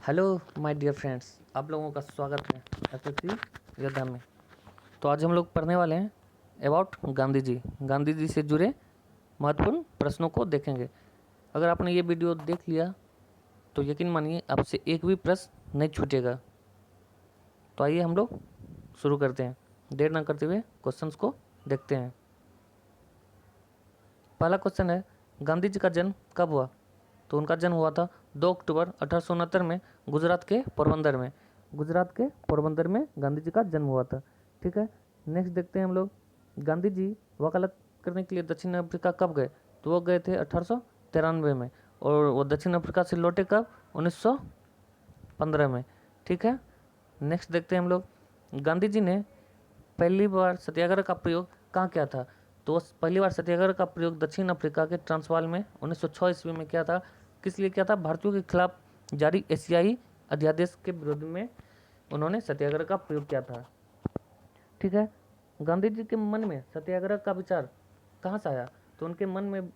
Hello my dear friends, आप लोगों का स्वागत है एसएससी योद्धा में। तो आज हम लोग पढ़ने वाले हैं अबाउट गांधी जी से जुड़े महत्वपूर्ण प्रश्नों को देखेंगे। अगर आपने ये वीडियो देख लिया तो यकीन मानिए आपसे एक भी प्रश्न नहीं छूटेगा। तो आइए हम लोग शुरू करते हैं, देर ना करते हुए क्वेश्चंस को देखते हैं। पहला क्वेश्चन है, गांधी जी का जन्म कब हुआ? तो उनका जन्म हुआ था 2 अक्टूबर 1869 में गुजरात के पोरबंदर में। गुजरात के पोरबंदर में गांधी जी का जन्म हुआ था। ठीक है, नेक्स्ट देखते हैं हम लोग। गांधी जी वकालत करने के लिए दक्षिण अफ्रीका कब गए? तो वो गए थे 1893 में, और वो दक्षिण अफ्रीका से लौटे कब? 1915 में। ठीक है, नेक्स्ट देखते हैं हम लोग। गांधी जी ने पहली बार सत्याग्रह का प्रयोग कहाँ किया था? तो पहली बार सत्याग्रह का प्रयोग दक्षिण अफ्रीका के ट्रांसवाल में 1906 ईस्वी में किया था। किस लिए किया था? भारतीयों के खिलाफ जारी एशियाई अध्यादेश के विरोध में उन्होंने सत्याग्रह का प्रयोग किया था। ठीक है, गांधी जी के मन में सत्याग्रह का विचार कहाँ से आया? तो उनके मन में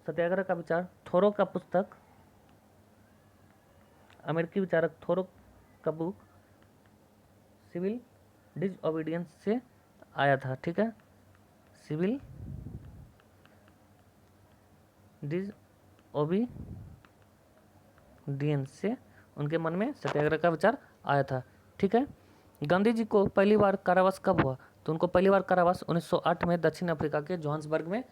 सत्याग्रह का विचार थोरो का पुस्तक, अमेरिकी विचारक थोरो का बुक सिविल डिसओबीडियंस से आया था। ठीक है, सिविल डिसओबीडियंस से उनके मन में सत्याग्रह का विचार आया था। ठीक है, गांधी जी को पहली बार कारावास कब हुआ? तो उनको पहली बार कारावास 1908 में दक्षिण अफ्रीका के जोहान्सबर्ग में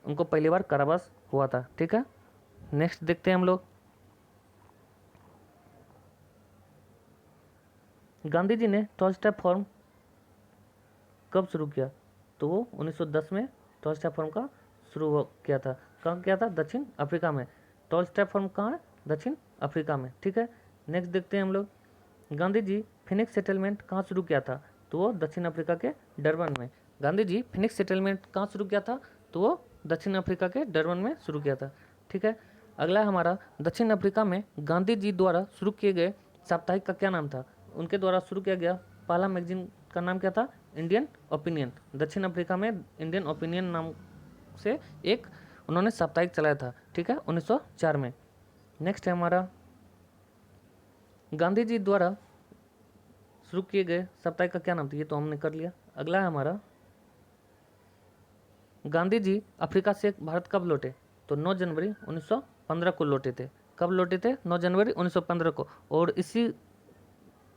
उनको पहली बार कारावास हुआ था। ठीक है, नेक्स्ट देखते हैं हम लोग। गांधी जी ने 12 स्टेप फॉर्म कब शुरू किया? तो वो 1910 में 12 स्टेप फॉर्म का शुरू किया था। कहाँ किया था? दक्षिण अफ्रीका में। 12 स्टेप फॉर्म कहाँ है? दक्षिण अफ्रीका में। ठीक है, नेक्स्ट देखते हैं हम लोग। गांधी जी फिनिक्स सेटलमेंट कहाँ शुरू किया था? तो वो दक्षिण अफ्रीका के डरबन में। गांधी जी फिनिक्स सेटलमेंट कहाँ शुरू किया था? तो वो दक्षिण अफ्रीका के डरबन में शुरू किया था। ठीक है, अगला हमारा, दक्षिण अफ्रीका में गांधी जी द्वारा शुरू किए गए साप्ताहिक का क्या नाम था? उनके द्वारा शुरू किया गया पहला मैगजीन का नाम क्या था? Indian opinion. दक्षिण अफ्रीका में इंडियन ओपिनियन नाम से एक उन्होंने साप्ताहिक चलाया था। ठीक है, 1904 में। नेक्स्ट है हमारा, गांधी जी द्वारा शुरू किए गए साप्ताहिक का क्या नाम था? ये तो हमने कर लिया। अगला है हमारा, गांधी जी अफ्रीका से भारत कब लौटे? तो 9 जनवरी 1915 को लौटे थे। कब लौटे थे? 9 जनवरी 1915 को। और इसी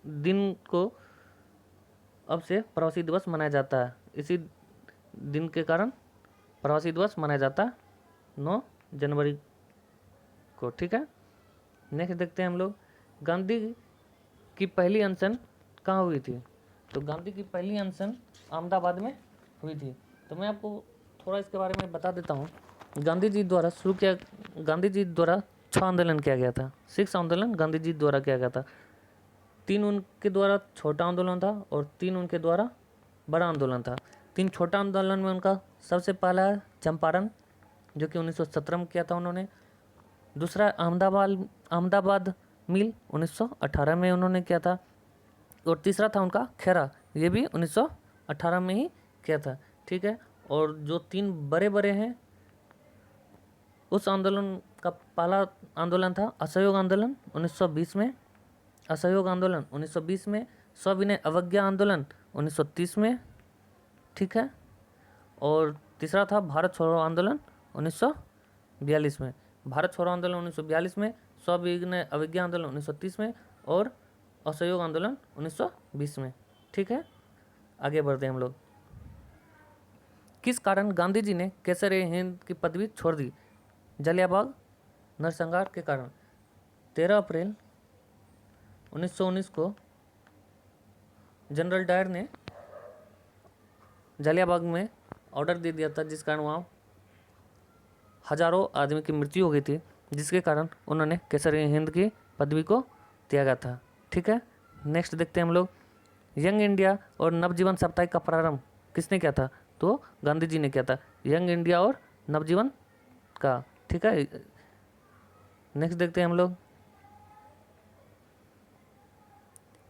दिन को अब से प्रवासी दिवस मनाया जाता है। इसी दिन के कारण प्रवासी दिवस मनाया जाता है 9 जनवरी को। ठीक है, नेक्स्ट देखते हैं हम लोग। गांधी की पहली अनशन कहाँ हुई थी? तो गांधी की पहली अनशन अहमदाबाद में हुई थी। तो मैं आपको थोड़ा इसके बारे में बता देता हूँ। गांधी जी द्वारा 6 आंदोलन किया गया था। 6 आंदोलन गांधी जी द्वारा किया गया था। 3 उनके द्वारा छोटा आंदोलन था और 3 उनके द्वारा बड़ा आंदोलन था। 3 छोटा आंदोलन में उनका सबसे पहला है चंपारण, जो कि 1917 में किया था उन्होंने। दूसरा अहमदाबाद मिल 1918 में उन्होंने किया था। और तीसरा था उनका खेरा, ये भी 1918 में ही किया था। ठीक है, और जो 3 बड़े बड़े हैं, उस आंदोलन का पहला आंदोलन था असहयोग आंदोलन 1920 में। असहयोग आंदोलन 1920 में। सविनय अवज्ञा आंदोलन 1930 में। ठीक है, और तीसरा था भारत छोड़ो आंदोलन 1942 में। भारत छोड़ो आंदोलन 1942 में, सविनय अवज्ञा आंदोलन 1930 में, और असहयोग आंदोलन 1920 में। ठीक है, आगे बढ़ते हैं हम लोग। किस कारण गांधी जी ने केसर हिंद की पदवी छोड़ दी? जलियांवाला नरसंहार के कारण। 13 अप्रैल 1919 को जनरल डायर ने जलियांवाला में ऑर्डर दे दिया था, जिस कारण वहाँ हजारों आदमी की मृत्यु हो गई थी, जिसके कारण उन्होंने केसर हिंद की पदवी को त्यागा था। ठीक है, नेक्स्ट देखते हैं हम लोग। यंग इंडिया और नवजीवन साप्ताहिक का प्रारंभ किसने किया था? तो गांधी जी ने किया था, यंग इंडिया और नवजीवन का। ठीक है, नेक्स्ट देखते हैं हम लोग।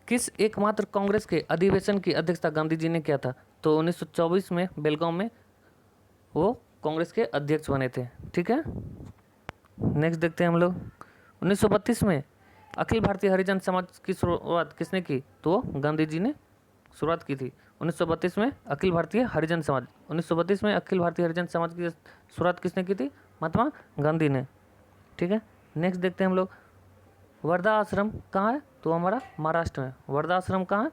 किस एकमात्र कांग्रेस के अधिवेशन की अध्यक्षता गांधी जी ने किया था? तो 1924 में बेलगांव में वो कांग्रेस के अध्यक्ष बने थे। ठीक है, नेक्स्ट देखते हैं हम लोग। 1932 में अखिल भारतीय हरिजन समाज की शुरुआत किसने की? तो गांधी जी ने शुरुआत की थी 1932 में अखिल भारतीय हरिजन समाज। 1932 में अखिल भारतीय हरिजन समाज की शुरुआत किसने की थी? महात्मा गांधी ने। ठीक है, नेक्स्ट देखते हैं हम लोग, वर्धा आश्रम कहाँ है? तो हमारा महाराष्ट्र में। वर्धा आश्रम कहाँ है?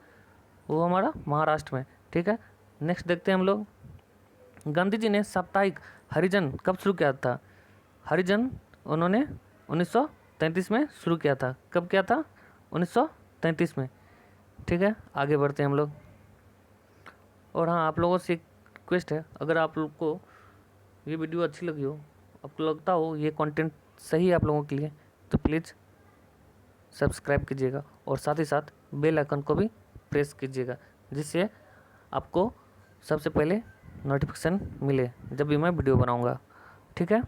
वो हमारा महाराष्ट्र में। ठीक है, नेक्स्ट देखते हैं हम लोग, गांधी जी ने साप्ताहिक हरिजन कब शुरू किया था? हरिजन उन्होंने 1933 में शुरू किया था। कब किया था? 1933 में। ठीक है, आगे बढ़ते हैं हम लोग। और हाँ, आप लोगों से एक रिक्वेस्ट है, अगर आप लोग को ये वीडियो अच्छी लगी हो, आपको लगता हो ये कंटेंट सही है आप लोगों के लिए, तो प्लीज़ सब्सक्राइब कीजिएगा और साथ ही साथ बेल आइकन को भी प्रेस कीजिएगा, जिससे आपको सबसे पहले नोटिफिकेशन मिले जब भी मैं वीडियो बनाऊंगा। ठीक है,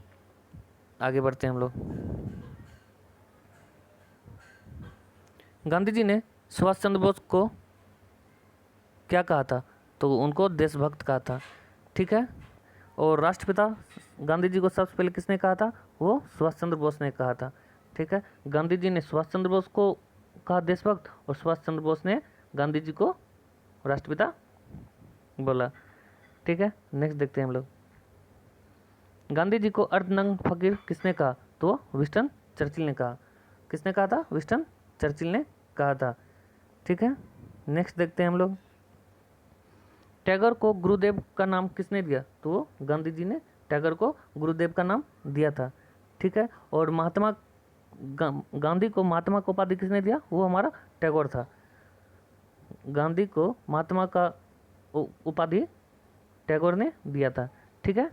आगे बढ़ते हैं हम लोग। गांधी जी ने सुभाष चंद्र बोस को क्या कहा था? तो उनको देशभक्त कहा था। ठीक है, और राष्ट्रपिता गांधी जी को सबसे पहले किसने कहा था? वो सुभाष चंद्र बोस ने कहा था। ठीक है, गांधी जी ने सुभाष चंद्र बोस को कहा देशभक्त और सुभाष चंद्र बोस ने गांधी जी को राष्ट्रपिता बोला। ठीक है, नेक्स्ट देखते हैं हम लोग, गांधी जी को अर्धनग्न फकीर किसने कहा? तो विंस्टन चर्चिल ने कहा। किसने कहा था? विंस्टन चर्चिल ने कहा था। ठीक है, नेक्स्ट देखते हैं हम लोग, टैगोर को गुरुदेव का नाम किसने दिया? तो गांधी जी ने टैगोर को गुरुदेव का नाम दिया था। ठीक है, और महात्मा गांधी को महात्मा का उपाधि किसने दिया? वो हमारा टैगोर था। गांधी को महात्मा का उपाधि टैगोर ने दिया था। ठीक है,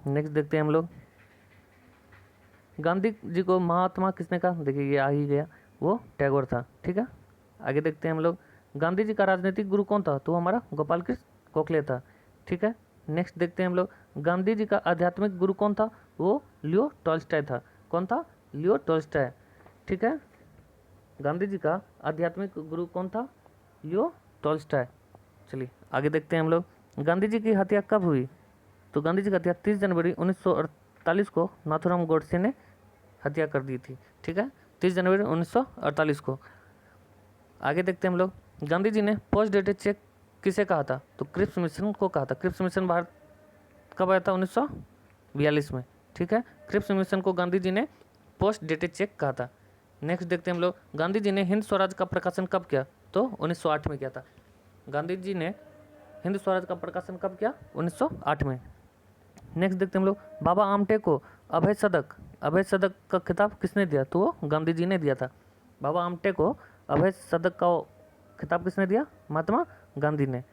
नेक्स्ट देखते हैं हम लोग, गांधी जी को महात्मा किसने कहा? देखिए ये आ ही गया, वो टैगोर था। ठीक है, आगे देखते हैं हम लोग, गांधी जी का राजनीतिक गुरु कौन था? तो हमारा गोपाल कृष्ण गोखले था। ठीक है, नेक्स्ट देखते हैं हम लोग, गांधी जी का आध्यात्मिक गुरु कौन था? वो लियो टॉल्स्टॉय था। कौन था? Leo Tolstoy. ठीक है, गांधी जी का आध्यात्मिक गुरु कौन था? Leo Tolstoy. चलिए आगे देखते हैं हम लोग, गांधी जी की हत्या कब हुई? तो गांधी जी की हत्या 30 जनवरी 1948 को नाथूराम गोडसे ने हत्या कर दी थी। ठीक है, 30 जनवरी 1948 को। आगे देखते हैं हम लोग, गांधी जी ने पोस्ट डेटेड चेक किसे कहा था? तो क्रिप्स मिशन को कहा था। क्रिप्स मिशन भारत कब आया था? 1942 में। ठीक है, क्रिप्स मिशन को गांधी जी ने पोस्ट डेटेड चेक कहा था। नेक्स्ट देखते हैं हम लोग, गांधी जी ने हिंद स्वराज का प्रकाशन कब किया? तो 1908 में किया था। गांधी जी ने हिंद स्वराज का प्रकाशन कब किया? 1908 में। नेक्स्ट देखते हैं हम लोग, बाबा आमटे को अभय सदक का खिताब किसने दिया? तो वो गांधी जी ने दिया था। बाबा आमटे को अभय सदक का खिताब किसने दिया? महात्मा गांधी ने।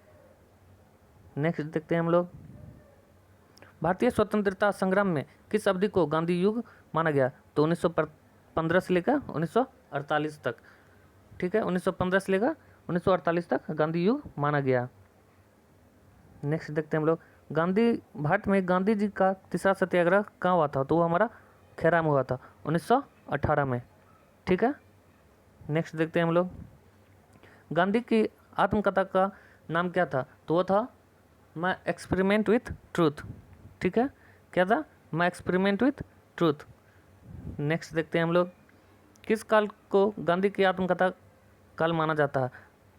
नेक्स्ट देखते हैं हम लोग, भारतीय स्वतंत्रता संग्राम में किस अवधि को गांधी युग माना गया? तो 1915 से लेकर 1948 तक। ठीक है, 1915 से लेकर 1948 तक गांधी युग माना गया। नेक्स्ट देखते हैं हम लोग, भारत में गांधी जी का तीसरा सत्याग्रह कहाँ हुआ था? तो वो हमारा खेरा में हुआ था 1918 में। ठीक है, नेक्स्ट देखते हैं हम लोग, गांधी की आत्मकथा का नाम क्या था? तो वो था माई एक्सपेरिमेंट विथ ट्रूथ। ठीक है, क्या था? My experiment with truth. Next देखते हैं हम लोग, किस काल को गांधी की आत्मकथा काल माना जाता है?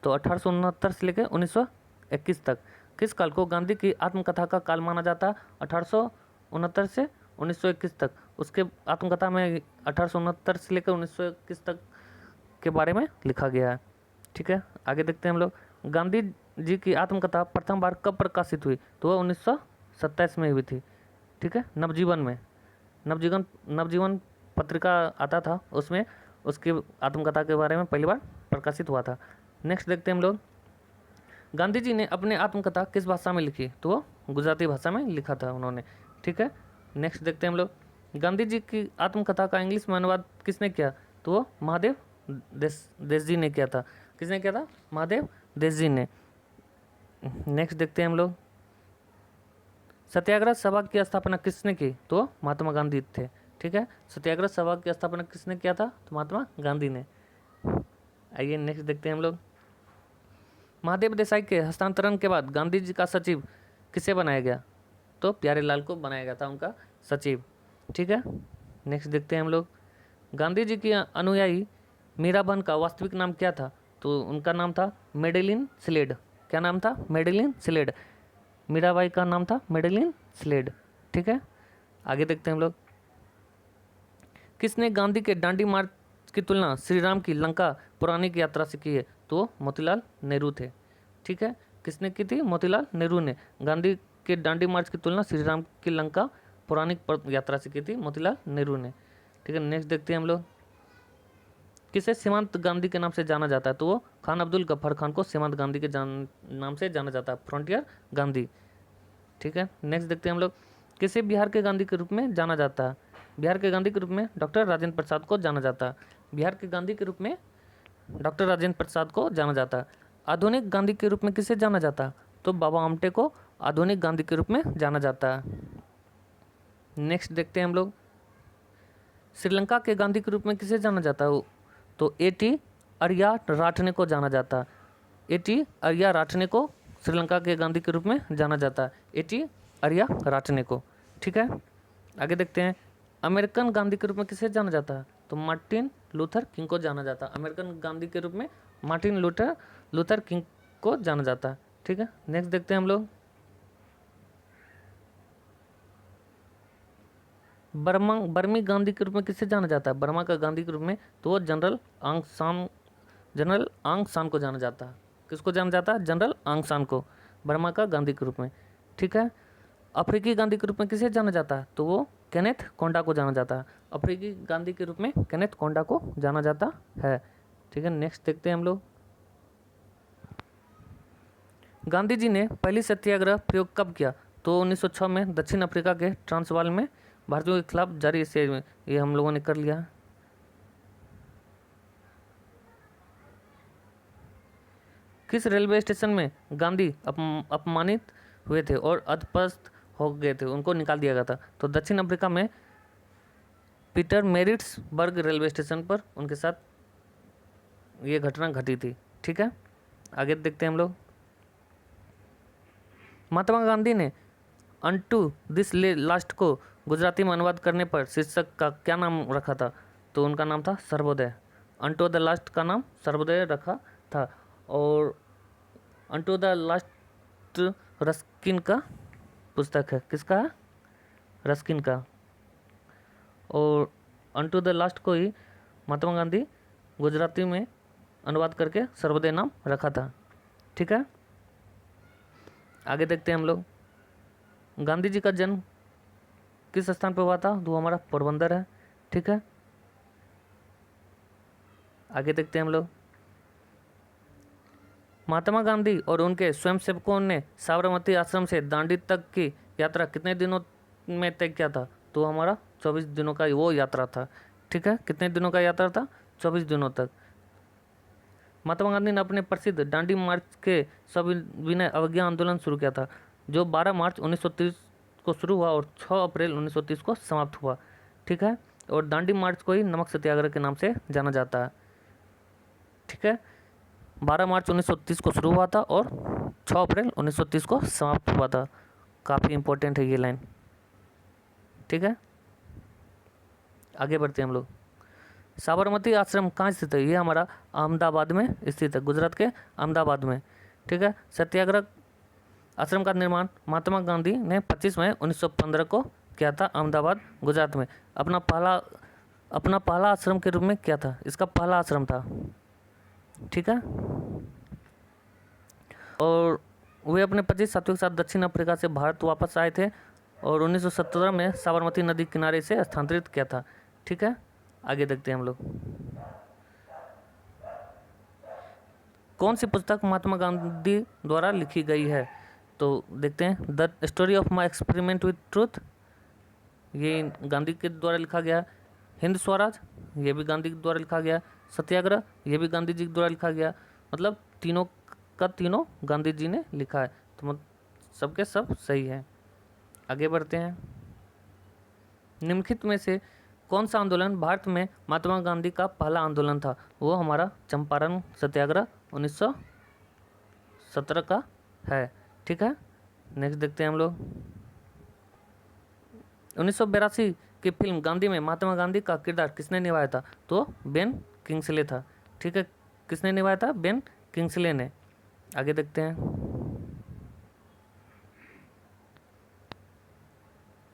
तो 1869 से लेकर 1921 तक। किस काल को गांधी की आत्मकथा का काल माना जाता है? 1869 से 1921 तक। उसके आत्मकथा में 1869 से लेकर 1921 तक के बारे में लिखा गया है। ठीक है, आगे देखते हैं हम लोग, गांधी जी की आत्मकथा प्रथम बार कब प्रकाशित हुई? तो वह 1927 में हुई थी। ठीक है, नवजीवन में। नवजीवन पत्रिका आता था, उसमें उसकी आत्मकथा के बारे में पहली बार प्रकाशित हुआ था। नेक्स्ट देखते हैं हम लोग, गांधी जी ने अपनी आत्मकथा किस भाषा में लिखी? तो वो गुजराती भाषा में लिखा था उन्होंने। ठीक है, नेक्स्ट देखते हैं हम लोग, गांधी जी की आत्मकथा का इंग्लिश में अनुवाद किसने किया? तो वो महादेव देश जी ने किया था। किसने किया था? महादेव देश जी ने। नेक्स्ट देखते हैं हम लोग, सत्याग्रह सभा की स्थापना किसने की? तो महात्मा गांधी थे। ठीक है, सत्याग्रह सभा की स्थापना किसने किया था? तो महात्मा गांधी ने। आइए नेक्स्ट देखते हैं हम लोग, महादेव देसाई के हस्तांतरण के बाद गांधी जी का सचिव किसे बनाया गया? तो प्यारेलाल को बनाया गया था उनका सचिव। ठीक है, नेक्स्ट देखते हैं हम लोग, गांधी जी की अनुयायी मीराबहन का वास्तविक नाम क्या था? तो उनका नाम था मेडेलिन स्लेड। क्या नाम था? Madeline slayed. मीराबाई का नाम था मेडेलिन स्लेड। ठीक है, आगे देखते हैं हम लोग। किसने गांधी के दांडी मार्च की तुलना श्री राम की लंका पौराणिक यात्रा से की है? तो मोतीलाल नेहरू थे। ठीक है, किसने की थी? मोतीलाल नेहरू ने गांधी के दांडी मार्च की तुलना श्री राम की लंका पौराणिक यात्रा से की थी, मोतीलाल नेहरू ने। ठीक है, नेक्स्ट देखते हैं हम लोग। किसे सीमांत गांधी के नाम से जाना जाता है? तो वो खान अब्दुल गफ्फार खान को सीमांत गांधी के नाम से जाना जाता है, फ्रंटियर गांधी। ठीक है, नेक्स्ट देखते हैं हम लोग। किसे बिहार के गांधी के रूप में जाना जाता है? बिहार के गांधी के रूप में डॉक्टर राजेंद्र प्रसाद को जाना जाता है। बिहार के गांधी के रूप में डॉक्टर राजेंद्र प्रसाद को जाना जाता है। आधुनिक गांधी के रूप में किसे जाना जाता है? तो बाबा आमटे को आधुनिक गांधी के रूप में जाना जाता है। नेक्स्ट देखते हैं हम लोग। श्रीलंका के गांधी के रूप में किसे जाना जाता है? तो एटी अरिया राठने को जाना जाता है। एटी अरिया राठने को श्रीलंका के गांधी के रूप में जाना जाता है, एटी अरिया राठने को। ठीक है, आगे देखते हैं। अमेरिकन गांधी के रूप में किसे जाना जाता है? तो मार्टिन लूथर किंग को जाना जाता है। अमेरिकन गांधी के रूप में मार्टिन लूथर किंग को जाना जाता है। ठीक है, नेक्स्ट देखते हैं हम लोग। बर्मी गांधी के रूप में किसे जाना जाता है? बर्मा का गांधी के रूप में तो वो जनरल आंग सान को जाना जाता है। किसको जाना जाता है? जनरल आंग सान को, बर्मा का गांधी के रूप में। ठीक है, अफ्रीकी गांधी के रूप में किसे जाना जाता है? तो वो केनेथ कोंडा को जाना जाता है। अफ्रीकी गांधी के रूप में केनेथ कोंडा को जाना जाता है। ठीक है, नेक्स्ट देखते हैं हम लोग। गांधी जी ने पहली सत्याग्रह प्रयोग कब किया? तो 1906 में दक्षिण अफ्रीका के ट्रांसवाल में भारतीयों के खिलाफ जारी से ये हम लोगों ने कर लिया। किस रेलवे स्टेशन में गांधी अपमानित हुए थे और अधपस्त हो गए थे, उनको निकाल दिया गया था? तो दक्षिण अफ्रीका में पीटर मेरिट्सबर्ग रेलवे स्टेशन पर उनके साथ ये घटना घटी थी। ठीक है, आगे देखते हैं हम लोग। महात्मा गांधी ने अनटू दिस लास्ट को गुजराती में अनुवाद करने पर शीर्षक का क्या नाम रखा था? तो उनका नाम था सर्वोदय। अनटू द लास्ट का नाम सर्वोदय रखा था। और अनटू द लास्ट रस्किन का पुस्तक है। किसका है? रस्किन का। और अनटू द लास्ट को ही महात्मा गांधी गुजराती में अनुवाद करके सर्वोदय नाम रखा था। ठीक है, आगे देखते हैं हम लोग। गांधी जी का जन्म किस स्थान पर हुआ था? तो हमारा पोरबंदर है। ठीक है, आगे देखते हैं हम लोग। महात्मा गांधी और उनके स्वयंसेवकों ने साबरमती आश्रम से दांडी तक की यात्रा कितने दिनों में तय किया था? तो हमारा 24 दिनों का वो यात्रा था। ठीक है, कितने दिनों का यात्रा था? 24 दिनों तक। महात्मा गांधी ने अपने प्रसिद्ध दांडी मार्च के सविनय अवज्ञा आंदोलन शुरू किया था, जो 12 मार्च 1930 को शुरू हुआ और 6 अप्रैल 1930 को समाप्त हुआ। ठीक है, और दांडी मार्च को ही नमक सत्याग्रह के नाम से जाना जाता है। ठीक है, 12 मार्च 1930 को शुरू हुआ था और 6 अप्रैल 1930 को समाप्त हुआ था। काफ़ी इंपॉर्टेंट है ये लाइन। ठीक है, आगे बढ़ते हैं हम लोग। साबरमती आश्रम कहाँ स्थित है? ये हमारा अहमदाबाद में स्थित है, गुजरात के अहमदाबाद में। ठीक है, सत्याग्रह आश्रम का निर्माण महात्मा गांधी ने 25 मई 1915 को किया था, अहमदाबाद गुजरात में। अपना पहला आश्रम के रूप में किया था, इसका पहला आश्रम था। ठीक है, और वे अपने 25 साथियों के साथ दक्षिण अफ्रीका से भारत वापस आए थे और 1917 में साबरमती नदी किनारे से स्थानांतरित किया था। ठीक है, आगे देखते हैं हम लोग। कौन सी पुस्तक महात्मा गांधी द्वारा लिखी गई है? तो देखते हैं। The story of my experiment with truth, ये गांधी के द्वारा लिखा गया। हिंद स्वराज, ये भी गांधी के द्वारा लिखा गया। सत्याग्रह, ये भी गांधी जी के द्वारा लिखा गया। मतलब तीनों का तीनों गांधी जी ने लिखा है, तो सबके सब सही है। आगे बढ़ते हैं। निम्नलिखित में से कौन सा आंदोलन भारत में महात्मा गांधी का पहला आंदोलन था? वो हमारा चंपारण सत्याग्रह 1917 का है। ठीक है, नेक्स्ट देखते हैं हम लोग। 1982 की फिल्म गांधी में महात्मा गांधी का किरदार किसने निभाया था? तो बेन किंग्सले था। ठीक है, किसने निभाया था? बेन किंग्सले ने। आगे देखते हैं।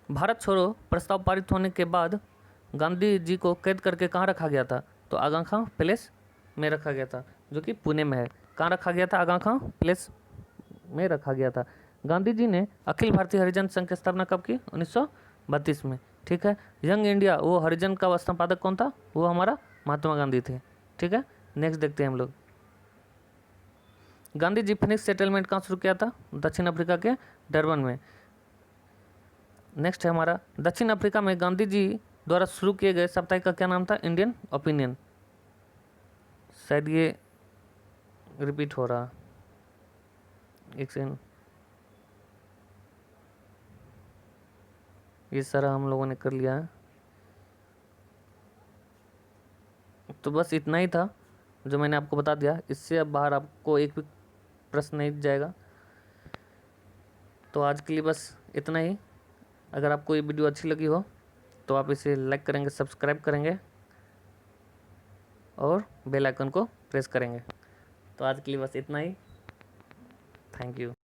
भारत छोड़ो प्रस्ताव पारित होने के बाद गांधी जी को कैद करके कहाँ रखा गया था? तो आगा खां पैलेस में रखा गया था, जो कि पुणे में है। कहाँ रखा गया था? आगा खां पैलेस में रखा गया था। गांधी जी ने अखिल भारतीय हरिजन संघ की स्थापना कब की? 1932 में। ठीक है, यंग इंडिया, वो हरिजन का संपादक कौन था? वो हमारा महात्मा गांधी थे। ठीक है, नेक्स्ट देखते हैं हम लोग। गांधी जी फिनिक्स सेटलमेंट कहाँ शुरू किया था? दक्षिण अफ्रीका के डरबन में। नेक्स्ट है हमारा, दक्षिण अफ्रीका में गांधी जी द्वारा शुरू किए गए साप्ताहिक का क्या नाम था? Indian opinion. शायद ये रिपीट हो रहा, एक सेकंड। ये सारा हम लोगों ने कर लिया है। तो बस इतना ही था जो मैंने आपको बता दिया। इससे अब बाहर आपको एक भी प्रश्न नहीं जाएगा। तो आज के लिए बस इतना ही। अगर आपको ये वीडियो अच्छी लगी हो तो आप इसे लाइक करेंगे, सब्सक्राइब करेंगे और बेल आइकन को प्रेस करेंगे। तो आज के लिए बस इतना ही। Thank you.